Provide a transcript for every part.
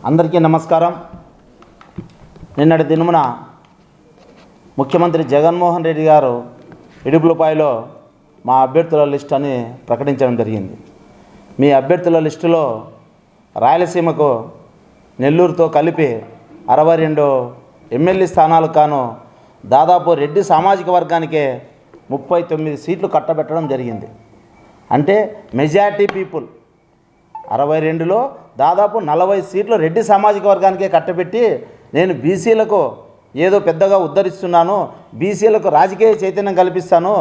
అందరికీ నమస్కారం. నిన్నటి దినమున ముఖ్యమంత్రి జగన్మోహన్ రెడ్డి గారు ఇడుపులపాయలో మా అభ్యర్థుల లిస్ట్ అని ప్రకటించడం జరిగింది. మీ అభ్యర్థుల లిస్టులో రాయలసీమకు నెల్లూరుతో కలిపి 62 ఎమ్మెల్యే స్థానాలకు గాను దాదాపు రెడ్డి సామాజిక వర్గానికే 39 సీట్లు కట్టబెట్టడం జరిగింది. అంటే మెజారిటీ పీపుల్ 62లో దాదాపు 40 సీట్లు రెడ్డి సామాజిక వర్గానికే కట్టబెట్టి నేను బీసీలకు ఏదో పెద్దగా ఉద్ధరిస్తున్నాను, బీసీలకు రాజకీయ చైతన్యం కల్పిస్తాను,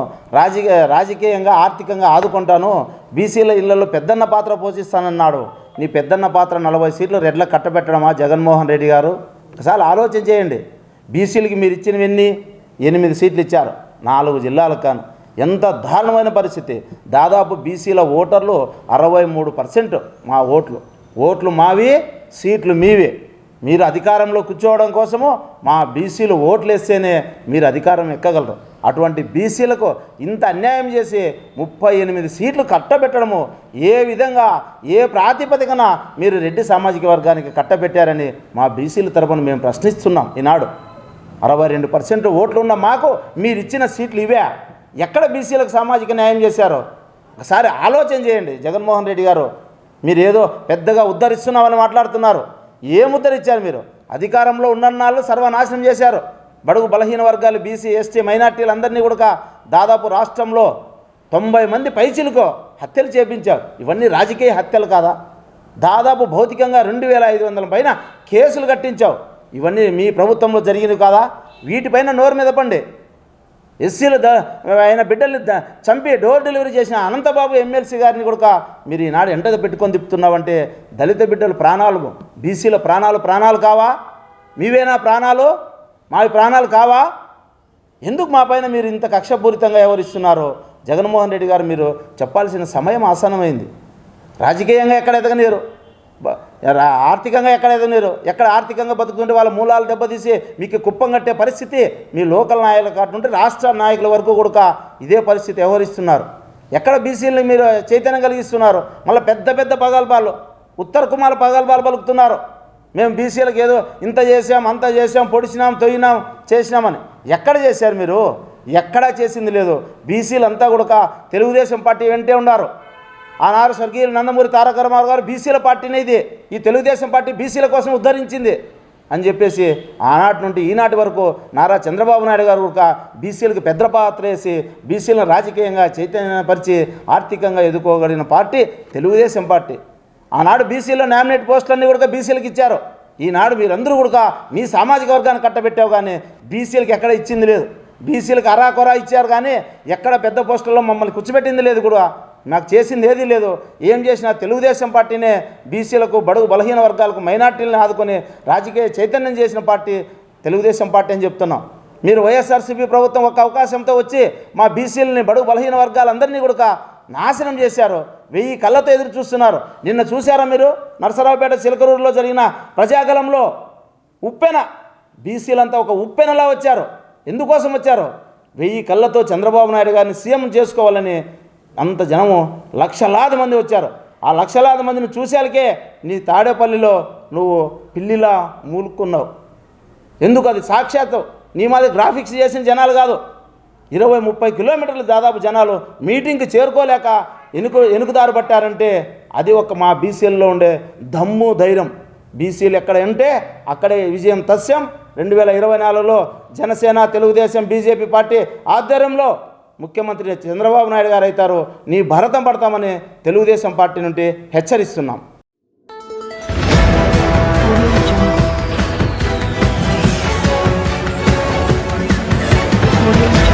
రాజకీయంగా ఆర్థికంగా ఆదుకుంటాను, బీసీల ఇళ్లలో పెద్దన్న పాత్ర పోషిస్తానన్నాడు. నీ పెద్దన్న పాత్ర 40 సీట్లు రెడ్లకు కట్టబెట్టడమా జగన్మోహన్ రెడ్డి గారు? ఒకసారి ఆలోచన చేయండి. బీసీలకి మీరు ఇచ్చినవన్నీ 8 సీట్లు ఇచ్చారు 4 జిల్లాలకు కాను. ఎంత దారుణమైన పరిస్థితి. దాదాపు బీసీల ఓటర్లు 63% మా ఓట్లు మావి, సీట్లు మీవి. మీరు అధికారంలో కూర్చోవడం కోసము మా బీసీలు ఓట్లు వేస్తేనే మీరు అధికారం ఎక్కగలరు. అటువంటి బీసీలకు ఇంత అన్యాయం చేసి 38 సీట్లు కట్టబెట్టడము ఏ విధంగా, ఏ ప్రాతిపదికన మీరు రెడ్డి సామాజిక వర్గానికి కట్టబెట్టారని మా బీసీల తరపున మేము ప్రశ్నిస్తున్నాం. ఈనాడు 62% ఓట్లు ఉన్న మాకు మీరు ఇచ్చిన సీట్లు ఇవే. ఎక్కడ బీసీలకు సామాజిక న్యాయం చేశారో ఒకసారి ఆలోచన చేయండి. జగన్మోహన్ రెడ్డి గారు మీరు ఏదో పెద్దగా ఉద్ధరిస్తున్నామని మాట్లాడుతున్నారు. ఏం ఉద్ధరించారు? మీరు అధికారంలో ఉన్నన్నాళ్ళు సర్వనాశనం చేశారు. బడుగు బలహీన వర్గాలు, బీసీ, ఎస్టీ, మైనార్టీలు అందరినీ కూడా దాదాపు రాష్ట్రంలో 90 మంది పైచిలకు హత్యలు చేపించారు. ఇవన్నీ రాజకీయ హత్యలు కాదా? దాదాపు భౌతికంగా 2500 పైన కేసులు కట్టించావు. ఇవన్నీ మీ ప్రభుత్వంలో జరిగినవి కాదా? వీటిపైన నోరు మీద పండి. ఎస్సీలు ఆయన బిడ్డల్ని చంపి డోర్ డెలివరీ చేసిన అనంతబాబు ఎమ్మెల్సీ గారిని కూడా మీరు ఈనాడు ఎంటగా పెట్టుకొని తిప్పుతున్నావంటే దళిత బిడ్డలు ప్రాణాలు, బీసీల ప్రాణాలు కావా? మీవేనా ప్రాణాలు? మావి ప్రాణాలు కావా? ఎందుకు మా పైన మీరు ఇంత కక్షపూరితంగా వ్యవహరిస్తున్నారో జగన్మోహన్ రెడ్డి గారు మీరు చెప్పాల్సిన సమయం ఆసన్నమైంది. రాజకీయంగా ఎక్కడ ఎదగనీరు, ఆర్థికంగా ఎక్కడ ఎదగనీరు. ఎక్కడ ఆర్థికంగా బతుకుతుంటే వాళ్ళ మూలాలు దెబ్బతీసి మీకు కుప్పం కట్టే పరిస్థితి మీ లోకల్ నాయకుల కాటు నుండి రాష్ట్ర నాయకుల వరకు కూడా ఇదే పరిస్థితి వ్యవహరిస్తున్నారు. ఎక్కడ బీసీలని మీరు చైతన్యం కలిగిస్తున్నారు? మళ్ళీ పెద్ద పగల్బాలు, ఉత్తర కుమార పగల్బాలు పలుకుతున్నారు. మేము బీసీలకు ఏదో ఇంత చేసాం, అంత చేసాం, పొడిచినాం, తొయ్యినాం, చేసినామని. ఎక్కడ చేశారు మీరు? ఎక్కడా చేసింది లేదు. బీసీలంతా కూడా తెలుగుదేశం పార్టీ వెంటే ఉన్నారు. ఆనాడు స్వర్గీయులు నందమూరి తారక రామారావు గారు బీసీల పార్టీనే ఇది, ఈ తెలుగుదేశం పార్టీ బీసీల కోసం ఉద్ధరించింది అని చెప్పేసి ఆనాటి నుండి ఈనాటి వరకు నారా చంద్రబాబు నాయుడు గారు కూడా బీసీలకు పెద్ద పాత్ర వేసి బీసీలను రాజకీయంగా చైతన్యపరిచి ఆర్థికంగా ఎదుర్కోగలిగిన పార్టీ తెలుగుదేశం పార్టీ. ఆనాడు బీసీలో నామినేట్ పోస్టులన్నీ కూడా బీసీలకు ఇచ్చారు. ఈనాడు మీరందరూ కూడా మీ సామాజిక వర్గాన్ని కట్టబెట్టావు, కానీ బీసీలకు ఎక్కడ ఇచ్చింది లేదు. బీసీలకు అరాకొరా ఇచ్చారు, కానీ ఎక్కడ పెద్ద పోస్టుల్లో మమ్మల్ని కూర్చోబెట్టింది లేదు కూడా. నాకు చేసింది ఏదీ లేదు. ఏం చేసినా తెలుగుదేశం పార్టీనే బీసీలకు, బడుగు బలహీన వర్గాలకు, మైనార్టీలను ఆదుకొని రాజకీయ చైతన్యం చేసిన పార్టీ తెలుగుదేశం పార్టీ అని చెప్తున్నాం. మీరు వైఎస్ఆర్సీపీ ప్రభుత్వం ఒక అవకాశంతో వచ్చి మా బీసీలని, బడుగు బలహీన వర్గాలందరినీ కూడా నాశనం చేశారు. 1000 కళ్ళతో ఎదురు చూస్తున్నారు. నిన్న చూశారా మీరు? నరసరావుపేట చిలకరూరులో జరిగిన ప్రజాగలంలో ఉప్పెన, బీసీలంతా ఒక ఉప్పెనలా వచ్చారు. ఎందుకోసం వచ్చారు? 1000 కళ్ళతో చంద్రబాబు నాయుడు గారిని సీఎం చేసుకోవాలని అంత జనము లక్షలాది మంది వచ్చారు. ఆ లక్షలాది మందిని చూసేలకే నీ తాడేపల్లిలో నువ్వు పిల్లిలా మూలుకున్నావు. ఎందుకు? అది సాక్షాత్తు నీ మాది గ్రాఫిక్స్ చేసిన జనాలు కాదు. 20-30 కిలోమీటర్లు దాదాపు జనాలు మీటింగ్కి చేరుకోలేక ఎనుకుదారు పట్టారంటే అది ఒక మా బీసీల్లో ఉండే దమ్ము, ధైర్యం. బీసీలు ఎక్కడ ఉంటే అక్కడే విజయం తథ్యం. 2024లో జనసేన, తెలుగుదేశం, బీజేపీ పార్టీ ఆధ్వర్యంలో ముఖ్యమంత్రి చంద్రబాబు నాయుడు గారు అవుతారు. నీ భరతం పడతామని తెలుగుదేశం పార్టీ నుండి హెచ్చరిస్తున్నాం. Audio